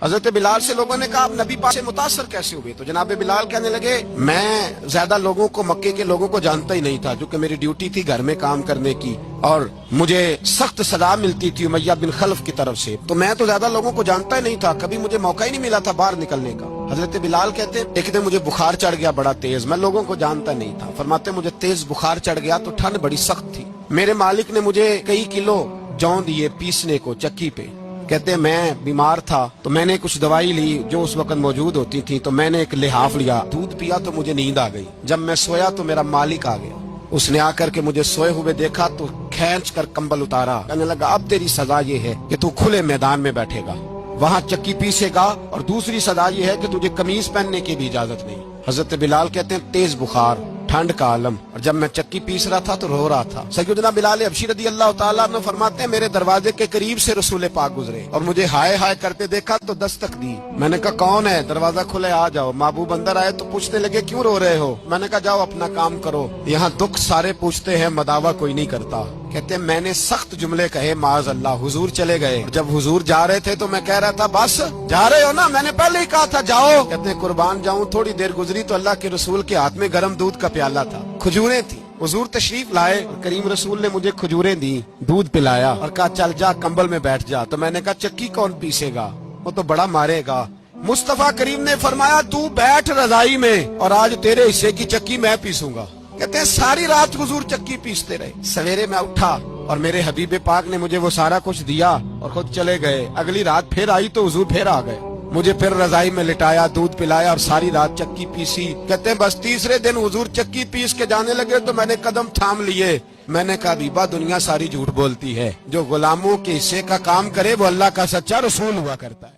حضرت بلال سے لوگوں نے کہا آپ نبی پاک سے متاثر کیسے ہوئے؟ تو جناب بلال کہنے لگے میں زیادہ لوگوں کو، مکے کے لوگوں کو جانتا ہی نہیں تھا، جو کہ میری ڈیوٹی تھی گھر میں کام کرنے کی، اور مجھے سخت سزا ملتی تھی امیہ بن خلف کی طرف سے، تو میں تو زیادہ لوگوں کو جانتا ہی نہیں تھا، کبھی مجھے موقع ہی نہیں ملا تھا باہر نکلنے کا۔ حضرت بلال کہتے ہیں ایک دن مجھے بخار چڑھ گیا بڑا تیز، میں لوگوں کو جانتا نہیں تھا، فرماتے مجھے تیز بخار چڑھ گیا تو ٹھنڈ بڑی سخت تھی، میرے مالک نے مجھے کئی کلو جوں دیے پیسنے کو چکی پہ، کہتے ہیں میں بیمار تھا تو میں نے کچھ دوائی لی جو اس وقت موجود ہوتی تھی، تو میں نے ایک لحاف لیا، دودھ پیا تو مجھے نیند آ گئی، جب میں سویا تو میرا مالک آ گیا، اس نے آ کر کے مجھے سوئے ہوئے دیکھا تو کھینچ کر کمبل اتارا، کہنے لگا اب تیری سزا یہ ہے کہ تو کھلے میدان میں بیٹھے گا، وہاں چکی پیسے گا، اور دوسری سزا یہ ہے کہ تجھے قمیض پہننے کی بھی اجازت نہیں۔ حضرت بلال کہتے ہیں تیز بخار، ٹھنڈ کا عالم، اور جب میں چکی پیس رہا تھا تو رو رہا تھا۔ سیدنا بلال حبشی رضی اللہ تعالیٰ عنہ فرماتے ہیں میرے دروازے کے قریب سے رسول پاک گزرے اور مجھے ہائے ہائے کرتے دیکھا تو دستک دی، میں نے کہا کون ہے؟ دروازہ کھلے آ جاؤ۔ محبوب اندر آئے تو پوچھنے لگے کیوں رو رہے ہو؟ میں نے کہا جاؤ اپنا کام کرو، یہاں دکھ سارے پوچھتے ہیں مداوا کوئی نہیں کرتا۔ کہتے ہیں میں نے سخت جملے کہے معاذ اللہ، حضور چلے گئے، جب حضور جا رہے تھے تو میں کہہ رہا تھا بس جا رہے ہو نا، میں نے پہلے ہی کہا تھا جاؤ۔ کہتے ہیں قربان جاؤں، تھوڑی دیر گزری تو اللہ کے رسول کے ہاتھ میں گرم دودھ کا پیالہ تھا، کھجوریں تھی، حضور تشریف لائے اور کریم رسول نے مجھے کھجوریں دی، دودھ پلایا اور کہا چل جا کمبل میں بیٹھ جا، تو میں نے کہا چکی کون پیسے گا، وہ تو بڑا مارے گا۔ مصطفیٰ کریم نے فرمایا تو بیٹھ رضائی میں اور آج تیرے حصے کی چکی میں پیسوں گا۔ کہتے ہیں ساری رات حضور چکی پیستے رہے، سویرے میں اٹھا اور میرے حبیب پاک نے مجھے وہ سارا کچھ دیا اور خود چلے گئے۔ اگلی رات پھر آئی تو حضور پھر آ گئے، مجھے پھر رضائی میں لٹایا، دودھ پلایا اور ساری رات چکی پیسی۔ کہتے ہیں بس تیسرے دن حضور چکی پیس کے جانے لگے تو میں نے قدم تھام لیے، میں نے کہا بیبا دنیا ساری جھوٹ بولتی ہے، جو غلاموں کے حصے کا کام کرے وہ اللہ کا سچا رسول ہوا کرتا ہے۔